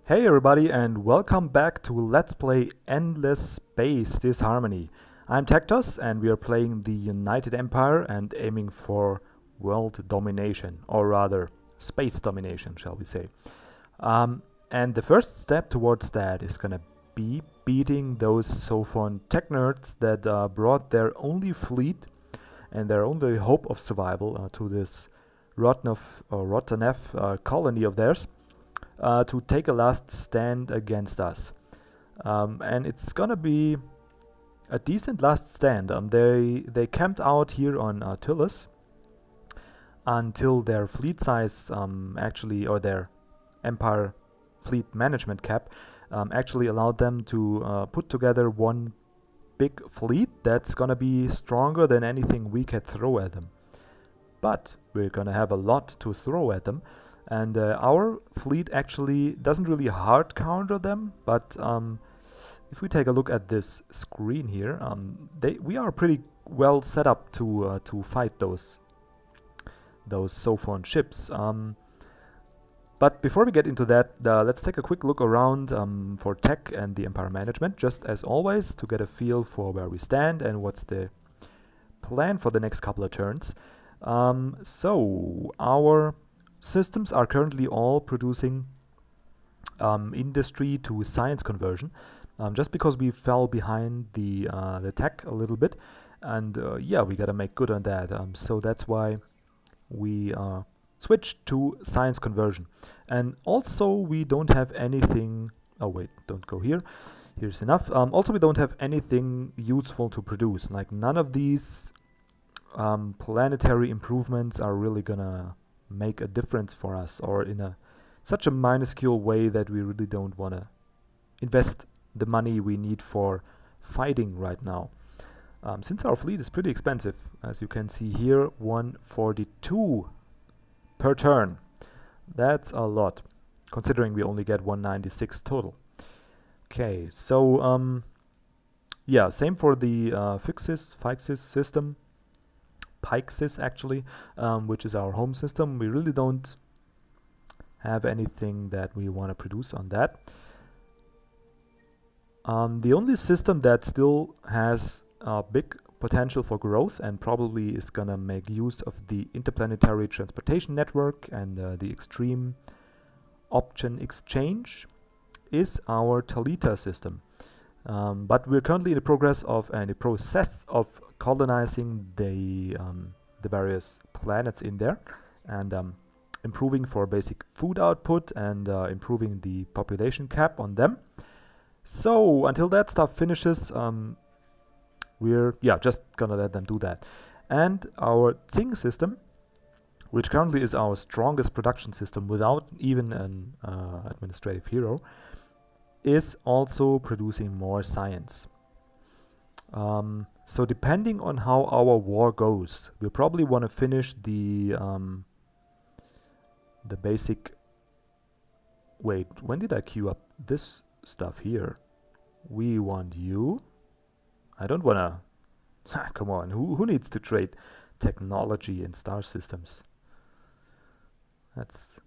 Hey everybody and welcome back to Let's Play Endless Space Disharmony. I'm TecToss and we are playing the United Empire and aiming for world domination, or rather space domination, shall we say. And the first step towards that is gonna be beating those Sophon tech nerds that brought their only fleet and their only hope of survival to this Rotanef colony of theirs. To take a last stand against us. And it's gonna be a decent last stand. They camped out here on Tillus until their fleet size or their Empire fleet management cap actually allowed them to put together one big fleet that's gonna be stronger than anything we could throw at them. But we're gonna have a lot to throw at them. And our fleet actually doesn't really hard counter them, but if we take a look at this screen here, we are pretty well set up to fight those Sophon ships. But before we get into that, let's take a quick look around for tech and the Empire management, just as always, to get a feel for where we stand and what's the plan for the next couple of turns. So our systems are currently all producing industry to science conversion, just because we fell behind the tech a little bit, and yeah, we gotta make good on that. So that's why we switched to science conversion. And also we don't have anything. Oh wait, don't go here. Here's enough. Also, we don't have anything useful to produce. Like none of these planetary improvements are really gonna make a difference for us, or in such a minuscule way that we really don't want to invest the money we need for fighting right now. Since our fleet is pretty expensive, as you can see here, 142 per turn. That's a lot, considering we only get 196 total. Okay, so yeah, same for the Fixis system. Pixis actually, which is our home system. We really don't have anything that we want to produce on that. The only system that still has big potential for growth and probably is gonna make use of the interplanetary transportation network and the extreme option exchange is our Talita system. But we're currently in the process of colonizing the various planets in there, and improving for basic food output and improving the population cap on them. So until that stuff finishes, we're just gonna let them do that. And our Tsing system, which currently is our strongest production system without even an administrative hero, is also producing more science. So depending on how our war goes, we'll probably want to finish the basic. Wait, when did I queue up this stuff here? We want you. I don't wanna. Come on, who needs to trade technology in star systems? That's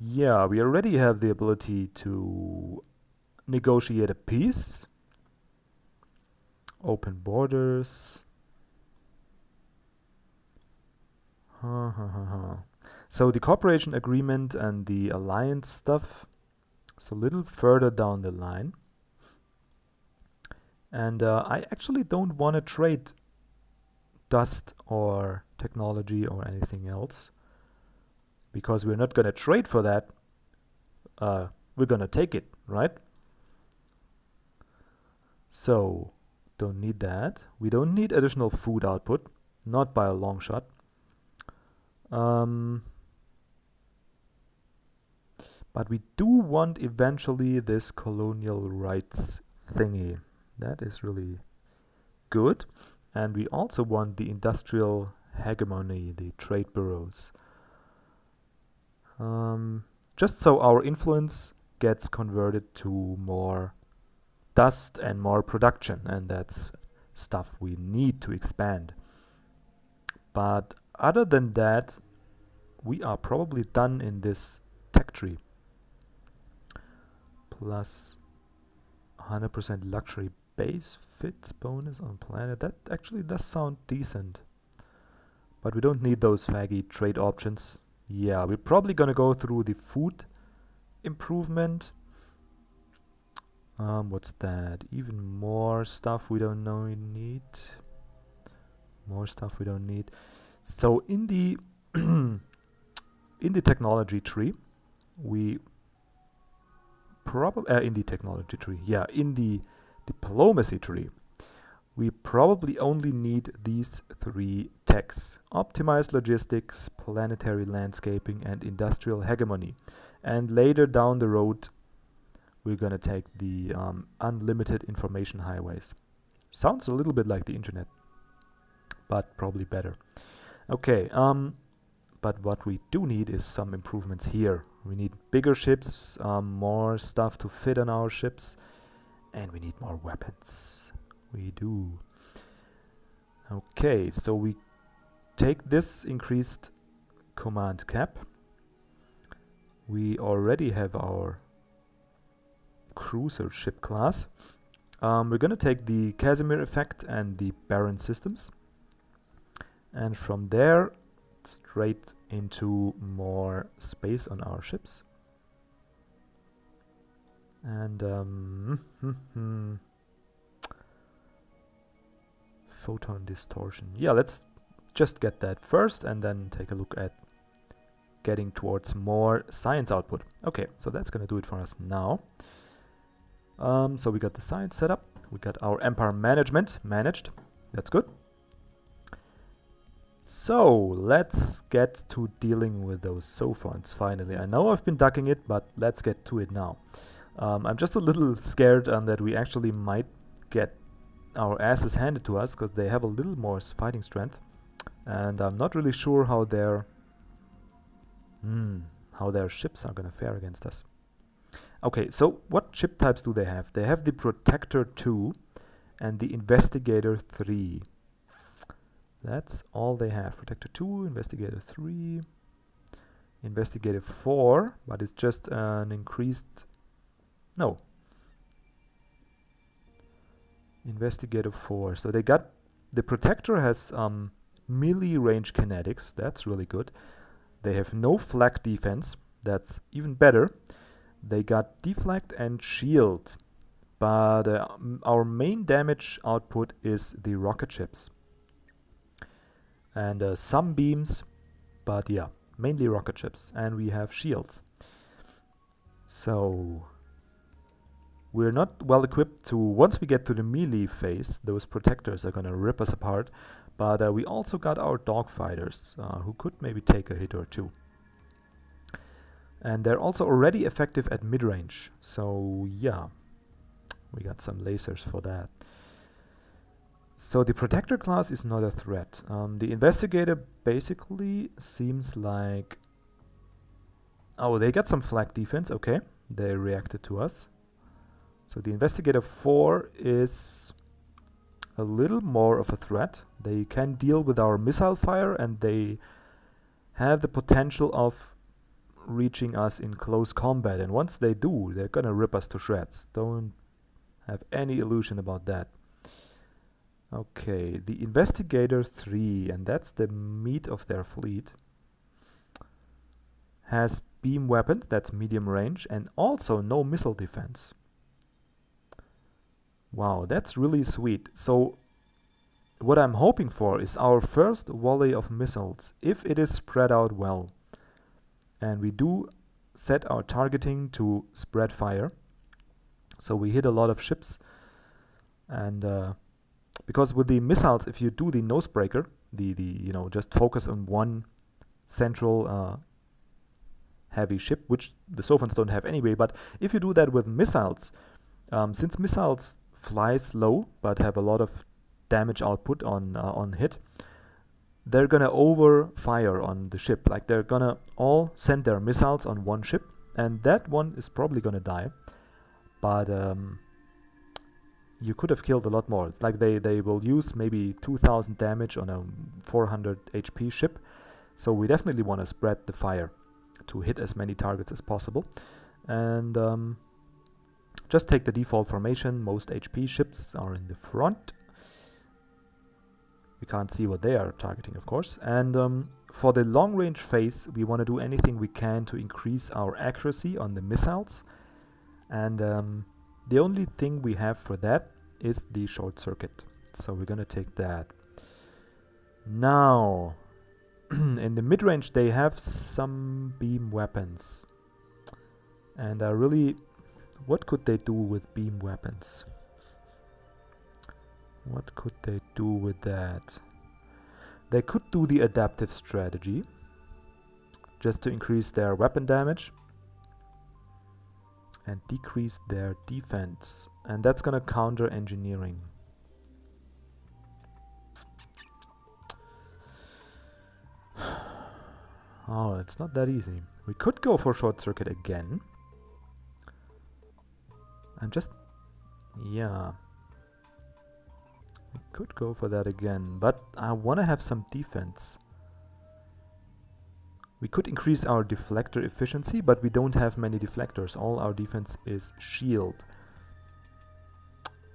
Yeah, we already have the ability to negotiate a peace, open borders. So the cooperation agreement and the alliance stuff is a little further down the line. And I actually don't want to trade dust or technology or anything else, because we're not going to trade for that. We're going to take it, right? So, don't need that. We don't need additional food output, not by a long shot. But we do want eventually this colonial rights thingy. That is really good. And we also want the industrial hegemony, the trade bureaus. Just so our influence gets converted to more dust and more production, and that's stuff we need to expand. But other than that, we are probably done in this tech tree. Plus 100% luxury base fits bonus on planet. That actually does sound decent. But we don't need those faggy trade options. Yeah, we're probably gonna go through the food improvement. What's that? Even more stuff we don't know we need. More stuff we don't need. So in the in the technology tree, we probably in the technology tree, yeah, in the diplomacy tree, we probably only need these 3 techs: optimized logistics, planetary landscaping, and industrial hegemony. And later down the road, we're gonna take the unlimited information highways. Sounds a little bit like the internet, but probably better. Okay, but what we do need is some improvements here. We need bigger ships, more stuff to fit on our ships, and we need more weapons. We do. Okay, so we take this increased command cap. We already have our cruiser ship class. We're gonna take the Casimir effect and the Baron systems, and from there straight into more space on our ships. And photon distortion. Yeah, let's just get that first and then take a look at getting towards more science output. Okay, so that's gonna do it for us now. So we got the science set up, we got our empire management managed. That's good. So let's get to dealing with those sophons finally. I know I've been ducking it, but let's get to it now. I'm just a little scared that we actually might get our asses handed to us, because they have a little more fighting strength, and I'm not really sure how their ships are gonna fare against us. Okay, so what ship types do they have? They have the Protector 2 and the Investigator 3. That's all they have. Protector 2, Investigator 3, Investigator 4, but it's just an increased... No. Investigator 4. So they got... The Protector has melee range kinetics. That's really good. They have no flak defense. That's even better. They got deflect and shield. But our main damage output is the rocket ships. And some beams, but yeah, mainly rocket ships. And we have shields. So we're not well equipped to, once we get to the melee phase, those protectors are gonna rip us apart. But we also got our dogfighters, who could maybe take a hit or two. And they're also already effective at mid-range. So yeah, we got some lasers for that. So the Protector class is not a threat. The Investigator basically seems like... Oh, they got some flak defense, okay. They reacted to us. So the Investigator 4 is a little more of a threat. They can deal with our missile fire, and they have the potential of reaching us in close combat. And once they do, they're gonna rip us to shreds. Don't have any illusion about that. Okay, the Investigator 3, and that's the meat of their fleet, has beam weapons, that's medium range, and also no missile defense. Wow, that's really sweet. So what I'm hoping for is our first volley of missiles, if it is spread out well. And we do set our targeting to spread fire. So we hit a lot of ships. And because with the missiles, if you do the nosebreaker, you know, just focus on one central heavy ship, which the Sophons don't have anyway, but if you do that with missiles, since missiles fly slow but have a lot of damage output on hit, they're gonna overfire on the ship. Like, they're gonna all send their missiles on one ship, and that one is probably gonna die. But you could have killed a lot more. It's like they will use maybe 2000 damage on a 400 HP ship. So we definitely want to spread the fire to hit as many targets as possible. And just take the default formation. Most HP ships are in the front. We can't see what they are targeting, of course. And for the long range phase, we want to do anything we can to increase our accuracy on the missiles. And the only thing we have for that is the short circuit. So we're gonna take that. Now, in the mid-range, they have some beam weapons. And what could they do with beam weapons? What could they do with that? They could do the adaptive strategy, just to increase their weapon damage and decrease their defense. And that's gonna counter engineering. Oh, it's not that easy. We could go for short circuit again. Yeah. We could go for that again, but I want to have some defense. We could increase our deflector efficiency, but we don't have many deflectors. All our defense is shield.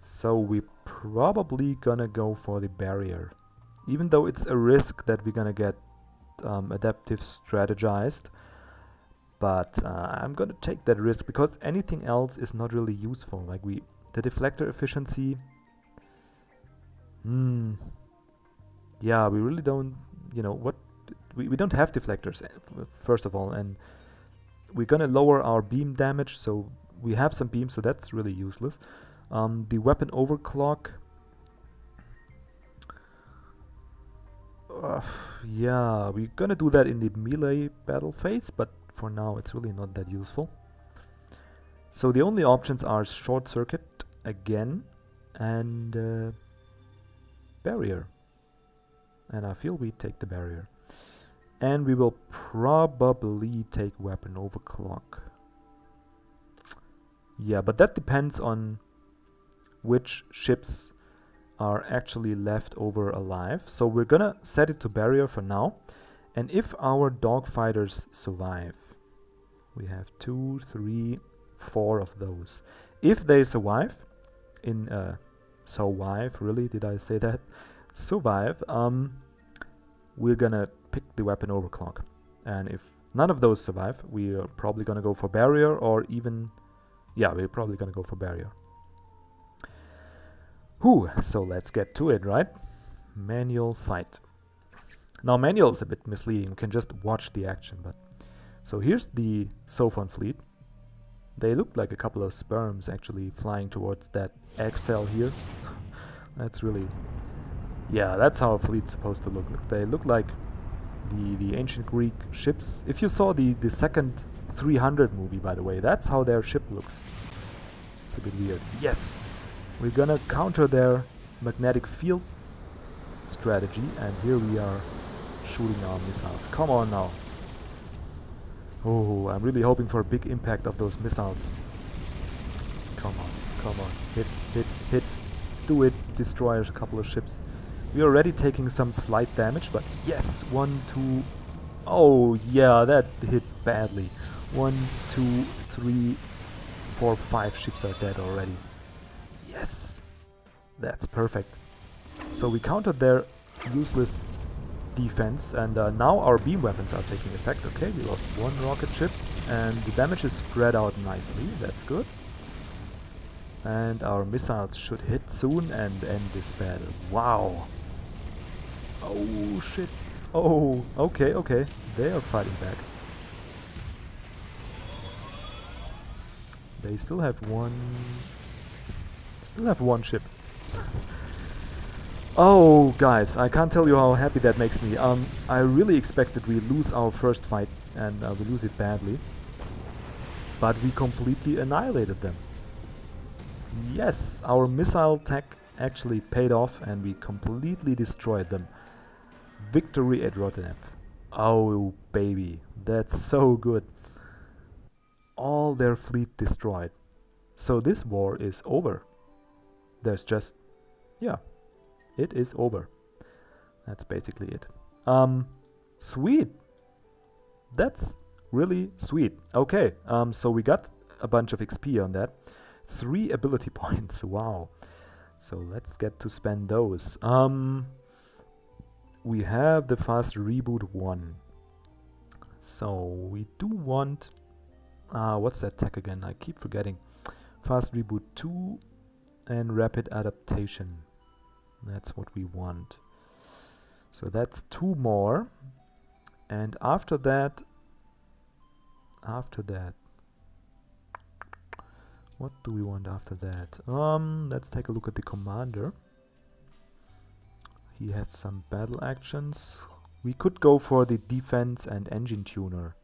So we're probably gonna go for the barrier. Even though it's a risk that we're gonna get adaptive strategized. But I'm gonna take that risk because anything else is not really useful. Like the deflector efficiency. Yeah, we really don't, we don't have deflectors, first of all, and we're gonna lower our beam damage, so we have some beams, so that's really useless. The weapon overclock. Yeah, we're gonna do that in the melee battle phase, but for now it's really not that useful. So the only options are short circuit again and barrier. And I feel we take the barrier. And we will probably take weapon overclock. Yeah, but that depends on which ships are actually left over alive. So we're gonna set it to barrier for now. And if our dogfighters survive, we have 2, 3, 4 of those. If they survive, survive, really, did I say that? Survive, we're gonna pick the weapon overclock. And if none of those survive, we are probably gonna go for barrier, or even, yeah, we're probably gonna go for barrier. So let's get to it, right? Manual fight. Now manual is a bit misleading, you can just watch the action, but so here's the Sophon fleet. They look like a couple of sperms actually flying towards that egg cell here. That's really, yeah, that's how a fleet's supposed to look. They look like the ancient Greek ships. If you saw the second 300 movie, by the way, that's how their ship looks. It's a bit weird. Yes, we're gonna counter their magnetic field strategy, and here we are shooting our missiles. Come on now. Oh, I'm really hoping for a big impact of those missiles. Come on. Hit. Do it. Destroy a couple of ships. We're already taking some slight damage, but yes, 1, 2. Oh, yeah, that hit badly. 1, 2, 3, 4, 5 ships are dead already. Yes, that's perfect. So we countered their useless defense, and now our beam weapons are taking effect. Okay, we lost 1 rocket ship, and the damage is spread out nicely. That's good. And our missiles should hit soon and end this battle. Wow. Oh shit. Oh, okay. They are fighting back. They still have one ship. Oh, guys, I can't tell you how happy that makes me. I really expected we lose our first fight, and we lose it badly. But we completely annihilated them. Yes, our missile tech actually paid off, and we completely destroyed them. Victory at Rotterdam. Oh, baby, that's so good. All their fleet destroyed. So this war is over. There's just, yeah, it is over. That's basically it. Sweet. That's really sweet. Okay, so we got a bunch of XP on that. 3 ability points. Wow. So let's get to spend those. We have the fast reboot 1. So we do want... what's that tech again? I keep forgetting. Fast reboot 2 and rapid adaptation. That's what we want. So that's 2 more. And after that, what do we want after that? Let's take a look at the commander. He has some battle actions. We could go for the defense and engine tuner.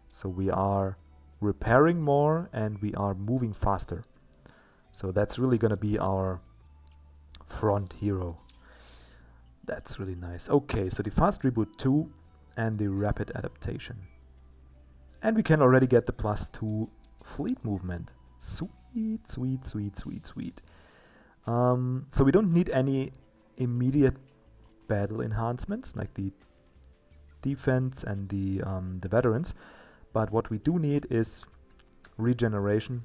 So we are repairing more and we are moving faster. So that's really gonna be our front hero. That's really nice. Okay, so the fast reboot 2 and the rapid adaptation. And we can already get the +2 fleet movement. Sweet, sweet, sweet, sweet, sweet. So we don't need any immediate battle enhancements like the defense and the veterans. But what we do need is regeneration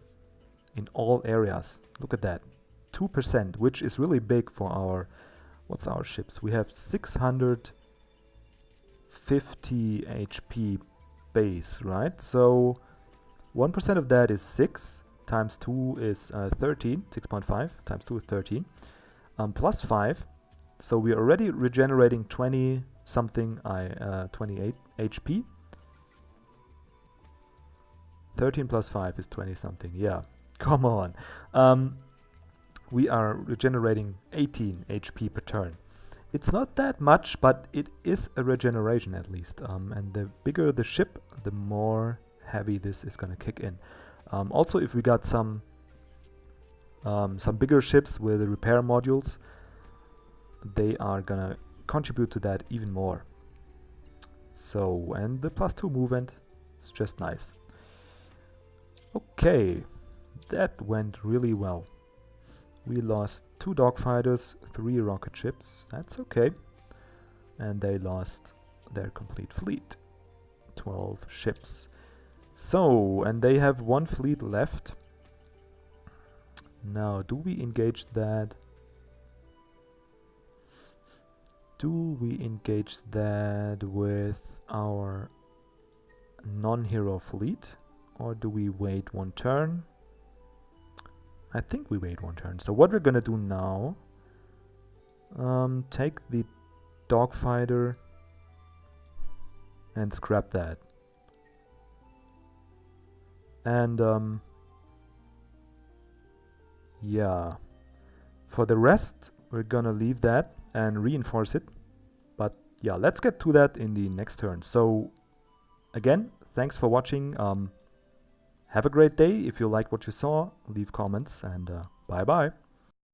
in all areas. Look at that. 2%, which is really big for our... What's our ships? We have 650 HP base, right? So 1% of that is 6 times 2 is 13. 6.5 times 2 is 13. Plus 5. So we're already regenerating 20 something, 28 HP. 13 plus 5 is 20 something. Yeah, come on. We are regenerating 18 HP per turn. It's not that much, but it is a regeneration at least. And the bigger the ship, the more heavy this is gonna kick in. Also, if we got some bigger ships with the repair modules, they are gonna contribute to that even more. So, and the +2 movement is just nice. Okay, that went really well. We lost 2 dogfighters, 3 rocket ships, that's okay. And they lost their complete fleet, 12 ships. So, and they have 1 fleet left. Now, do we engage that? Do we engage that with our non-hero fleet? Or do we wait 1 turn? I think we wait 1 turn. So what we're gonna do now, take the dogfighter and scrap that. And yeah, for the rest we're gonna leave that and reinforce it. But yeah, let's get to that in the next turn. So again, thanks for watching. Have a great day. If you liked what you saw, leave comments and bye bye.